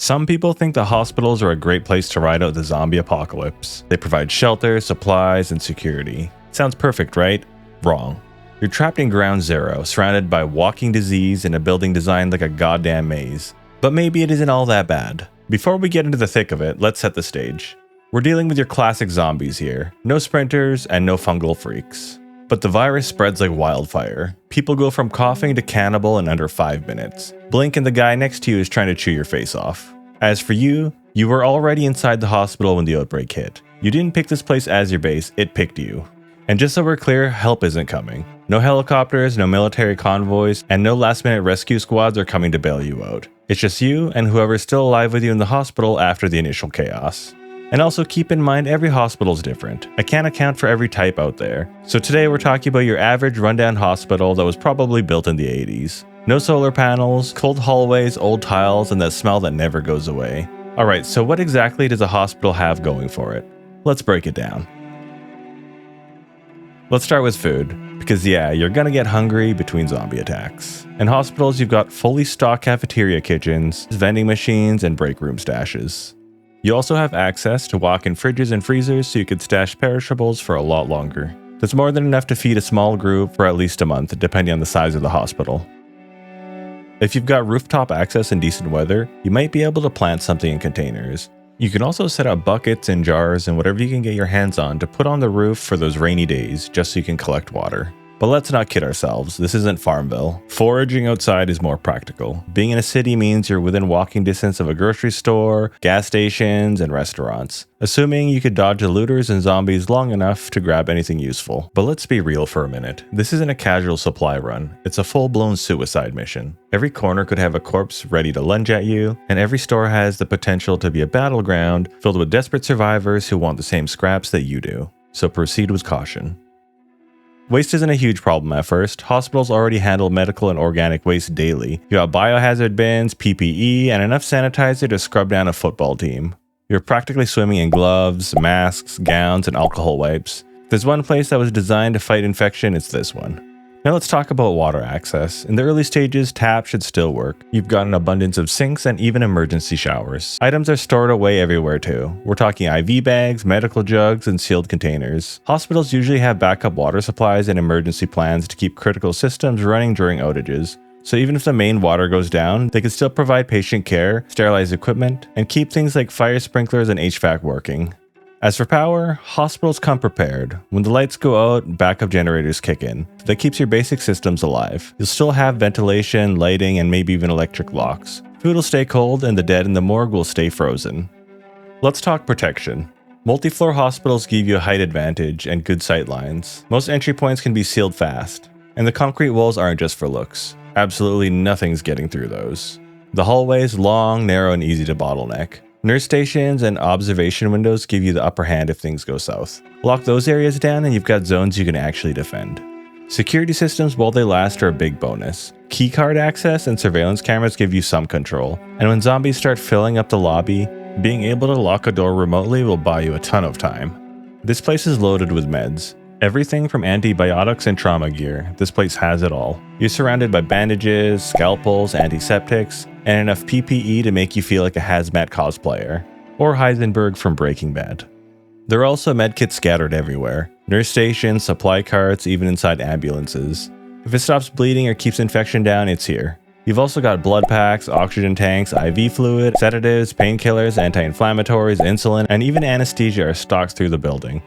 Some people think the hospitals are a great place to ride out the zombie apocalypse. They provide shelter, supplies, and security. Sounds perfect, right? Wrong. You're trapped in ground zero, surrounded by walking disease in a building designed like a goddamn maze. But maybe it isn't all that bad. Before we get into the thick of it, let's set the stage. We're dealing with your classic zombies here. No sprinters and no fungal freaks. But the virus spreads like wildfire. People go from coughing to cannibal in under 5 minutes. Blink and the guy next to you is trying to chew your face off. As for you, you were already inside the hospital when the outbreak hit. You didn't pick this place as your base, it picked you. And just so we're clear, help isn't coming. No helicopters, no military convoys, and no last-minute rescue squads are coming to bail you out. It's just you and whoever's still alive with you in the hospital after the initial chaos. And also keep in mind every hospital's different. I can't account for every type out there. So today we're talking about your average rundown hospital that was probably built in the 80s. No solar panels, cold hallways, old tiles, and that smell that never goes away. Alright, so what exactly does a hospital have going for it? Let's break it down. Let's start with food, because yeah, you're gonna get hungry between zombie attacks. In hospitals, you've got fully stocked cafeteria kitchens, vending machines, and break room stashes. You also have access to walk-in fridges and freezers so you could stash perishables for a lot longer. That's more than enough to feed a small group for at least a month, depending on the size of the hospital. If you've got rooftop access in decent weather, you might be able to plant something in containers. You can also set up buckets and jars and whatever you can get your hands on to put on the roof for those rainy days, just so you can collect water. But let's not kid ourselves, this isn't Farmville. Foraging outside is more practical. Being in a city means you're within walking distance of a grocery store, gas stations, and restaurants. Assuming you could dodge the looters and zombies long enough to grab anything useful. But let's be real for a minute. This isn't a casual supply run, it's a full-blown suicide mission. Every corner could have a corpse ready to lunge at you, and every store has the potential to be a battleground filled with desperate survivors who want the same scraps that you do. So proceed with caution. Waste isn't a huge problem at first. Hospitals already handle medical and organic waste daily. You got biohazard bins, PPE, and enough sanitizer to scrub down a football team. You're practically swimming in gloves, masks, gowns, and alcohol wipes. If there's one place that was designed to fight infection, it's this one. Now let's talk about water access. In the early stages, taps should still work. You've got an abundance of sinks and even emergency showers. Items are stored away everywhere too. We're talking IV bags, medical jugs, and sealed containers. Hospitals usually have backup water supplies and emergency plans to keep critical systems running during outages. So even if the main water goes down, they can still provide patient care, sterilize equipment, and keep things like fire sprinklers and HVAC working. As for power, hospitals come prepared. When the lights go out, backup generators kick in. That keeps your basic systems alive. You'll still have ventilation, lighting, and maybe even electric locks. Food will stay cold, and the dead in the morgue will stay frozen. Let's talk protection. Multi-floor hospitals give you a height advantage and good sight lines. Most entry points can be sealed fast, and the concrete walls aren't just for looks. Absolutely nothing's getting through those. The hallways long, narrow, and easy to bottleneck. Nurse stations and observation windows give you the upper hand if things go south. Lock those areas down and you've got zones you can actually defend. Security systems, while they last, are a big bonus. Keycard access and surveillance cameras give you some control. And when zombies start filling up the lobby, being able to lock a door remotely will buy you a ton of time. This place is loaded with meds. Everything from antibiotics and trauma gear, this place has it all. You're surrounded by bandages, scalpels, antiseptics, and enough PPE to make you feel like a hazmat cosplayer, or Heisenberg from Breaking Bad. There are also medkits scattered everywhere. Nurse stations, supply carts, even inside ambulances. If it stops bleeding or keeps infection down, it's here. You've also got blood packs, oxygen tanks, IV fluid, sedatives, painkillers, anti-inflammatories, insulin, and even anesthesia are stocked through the building.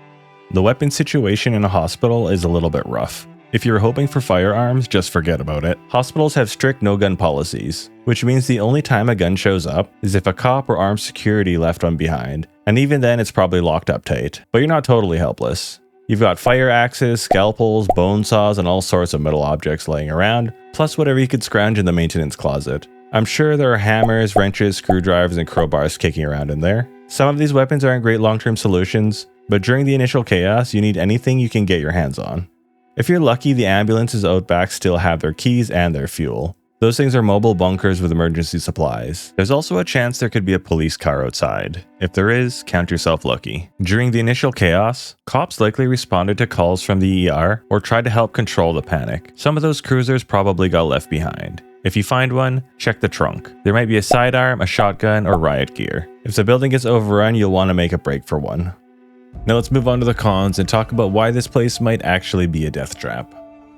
The weapon situation in a hospital is a little bit rough. If you're hoping for firearms, just forget about it. Hospitals have strict no-gun policies, which means the only time a gun shows up is if a cop or armed security left one behind, and even then it's probably locked up tight. But you're not totally helpless. You've got fire axes, scalpels, bone saws, and all sorts of metal objects laying around, plus whatever you could scrounge in the maintenance closet. I'm sure there are hammers, wrenches, screwdrivers, and crowbars kicking around in there. Some of these weapons aren't great long-term solutions, but during the initial chaos, you need anything you can get your hands on. If you're lucky, the ambulances out back still have their keys and their fuel. Those things are mobile bunkers with emergency supplies. There's also a chance there could be a police car outside. If there is, count yourself lucky. During the initial chaos, cops likely responded to calls from the ER or tried to help control the panic. Some of those cruisers probably got left behind. If you find one, check the trunk. There might be a sidearm, a shotgun, or riot gear. If the building gets overrun, you'll want to make a break for one. Now let's move on to the cons and talk about why this place might actually be a death trap.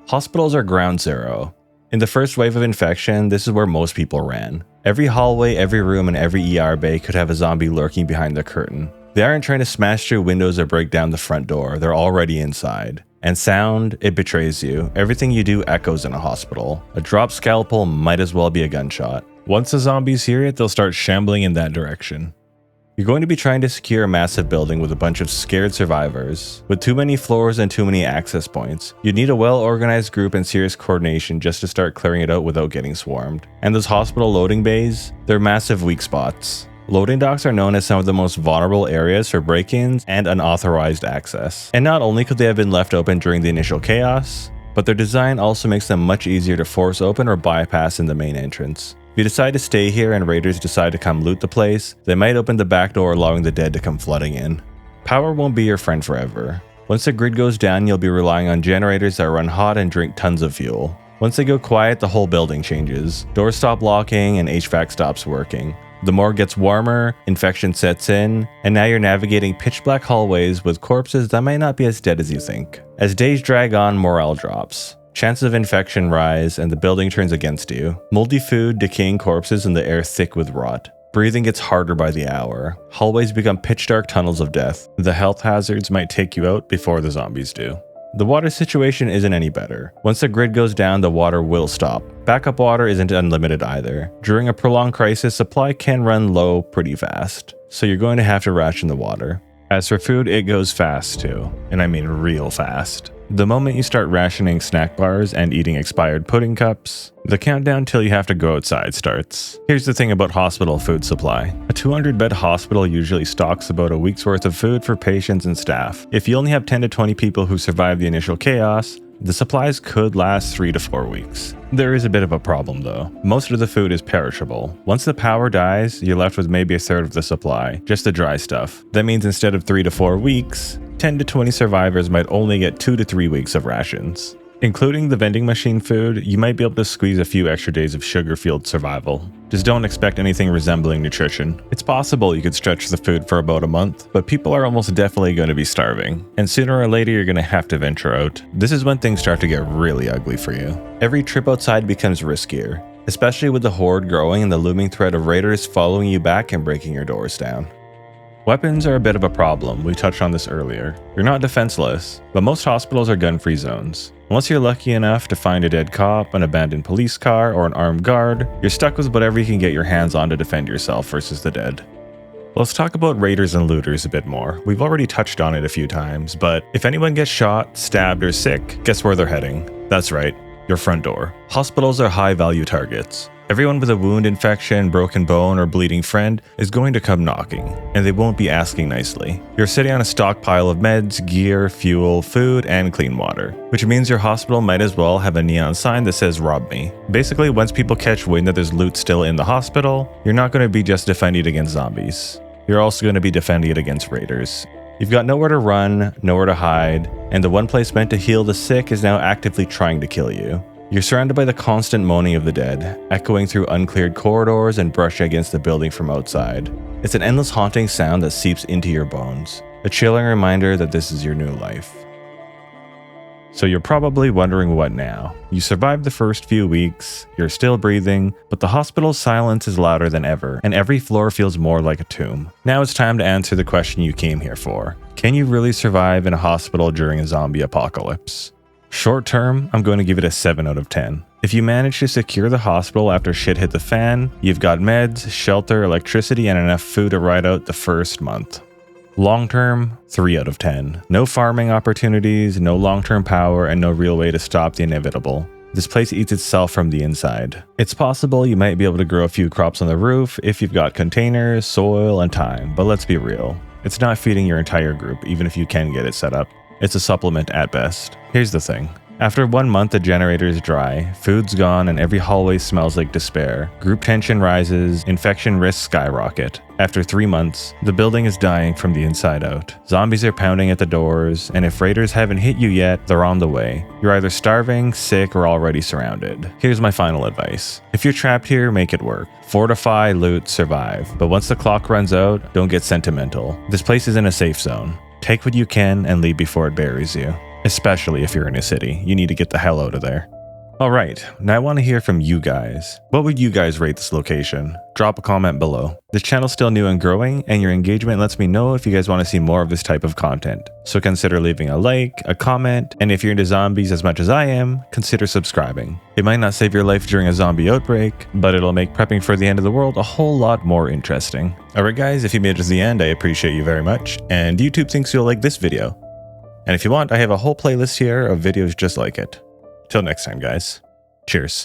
Hospitals are ground zero. In the first wave of infection, this is where most people ran. Every hallway, every room, and every ER bay could have a zombie lurking behind the curtain. They aren't trying to smash through windows or break down the front door, they're already inside. And sound, it betrays you. Everything you do echoes in a hospital. A dropped scalpel might as well be a gunshot. Once the zombies hear it, they'll start shambling in that direction. You're going to be trying to secure a massive building with a bunch of scared survivors. With too many floors and too many access points, you'd need a well-organized group and serious coordination just to start clearing it out without getting swarmed. And those hospital loading bays, they're massive weak spots. Loading docks are known as some of the most vulnerable areas for break-ins and unauthorized access. And not only could they have been left open during the initial chaos, but their design also makes them much easier to force open or bypass in the main entrance. If you decide to stay here and raiders decide to come loot the place, they might open the back door allowing the dead to come flooding in. Power won't be your friend forever. Once the grid goes down, you'll be relying on generators that run hot and drink tons of fuel. Once they go quiet, the whole building changes. Doors stop locking and HVAC stops working. The morgue gets warmer, infection sets in, and now you're navigating pitch black hallways with corpses that might not be as dead as you think. As days drag on, morale drops. Chances of infection rise, and the building turns against you. Moldy food, decaying corpses, and the air thick with rot. Breathing gets harder by the hour. Hallways become pitch dark tunnels of death. The health hazards might take you out before the zombies do. The water situation isn't any better. Once the grid goes down, the water will stop. Backup water isn't unlimited either. During a prolonged crisis, supply can run low pretty fast, so you're going to have to ration the water. As for food, it goes fast too, and I mean real fast. The moment you start rationing snack bars and eating expired pudding cups, the countdown till you have to go outside starts. Here's the thing about hospital food supply. A 200-bed hospital usually stocks about a week's worth of food for patients and staff. If you only have 10 to 20 people who survive the initial chaos, the supplies could last 3 to 4 weeks. There is a bit of a problem though. Most of the food is perishable. Once the power dies, you're left with maybe a third of the supply, just the dry stuff. That means instead of 3 to 4 weeks, 10 to 20 survivors might only get 2 to 3 weeks of rations. Including the vending machine food, you might be able to squeeze a few extra days of sugar-fueled survival. Just don't expect anything resembling nutrition. It's possible you could stretch the food for about a month, but people are almost definitely going to be starving. And sooner or later you're going to have to venture out. This is when things start to get really ugly for you. Every trip outside becomes riskier, especially with the horde growing and the looming threat of raiders following you back and breaking your doors down. Weapons are a bit of a problem, we touched on this earlier. You're not defenseless, but most hospitals are gun-free zones. Unless you're lucky enough to find a dead cop, an abandoned police car, or an armed guard, you're stuck with whatever you can get your hands on to defend yourself versus the dead. Let's talk about raiders and looters a bit more. We've already touched on it a few times, but if anyone gets shot, stabbed, or sick, guess where they're heading? That's right, your front door. Hospitals are high-value targets. Everyone with a wound infection, broken bone, or bleeding friend is going to come knocking, and they won't be asking nicely. You're sitting on a stockpile of meds, gear, fuel, food, and clean water, which means your hospital might as well have a neon sign that says "Rob me." Basically, once people catch wind that there's loot still in the hospital, you're not going to be just defending against zombies. You're also going to be defending it against raiders. You've got nowhere to run, nowhere to hide, and the one place meant to heal the sick is now actively trying to kill you. You're surrounded by the constant moaning of the dead, echoing through uncleared corridors and brushing against the building from outside. It's an endless haunting sound that seeps into your bones, a chilling reminder that this is your new life. So you're probably wondering what now. You survived the first few weeks, you're still breathing, but the hospital's silence is louder than ever, and every floor feels more like a tomb. Now it's time to answer the question you came here for. Can you really survive in a hospital during a zombie apocalypse? Short term, I'm going to give it a 7 out of 10. If you manage to secure the hospital after shit hit the fan, you've got meds, shelter, electricity, and enough food to ride out the first month. Long term, 3 out of 10. No farming opportunities, no long-term power, and no real way to stop the inevitable. This place eats itself from the inside. It's possible you might be able to grow a few crops on the roof if you've got containers, soil, and time, but let's be real. It's not feeding your entire group, even if you can get it set up. It's a supplement at best. Here's the thing. After 1 month, the generator is dry, food's gone, and every hallway smells like despair. Group tension rises, infection risks skyrocket. After 3 months, the building is dying from the inside out. Zombies are pounding at the doors, and if raiders haven't hit you yet, they're on the way. You're either starving, sick, or already surrounded. Here's my final advice. If you're trapped here, make it work. Fortify, loot, survive. But once the clock runs out, don't get sentimental. This place is in a safe zone. Take what you can and leave before it buries you. Especially if you're in a city, you need to get the hell out of there. Alright, now I want to hear from you guys. What would you guys rate this location? Drop a comment below. This channel's still new and growing, and your engagement lets me know if you guys want to see more of this type of content. So consider leaving a like, a comment, and if you're into zombies as much as I am, consider subscribing. It might not save your life during a zombie outbreak, but it'll make prepping for the end of the world a whole lot more interesting. Alright guys, if you made it to the end, I appreciate you very much, and YouTube thinks you'll like this video. And if you want, I have a whole playlist here of videos just like it. Till next time, guys. Cheers.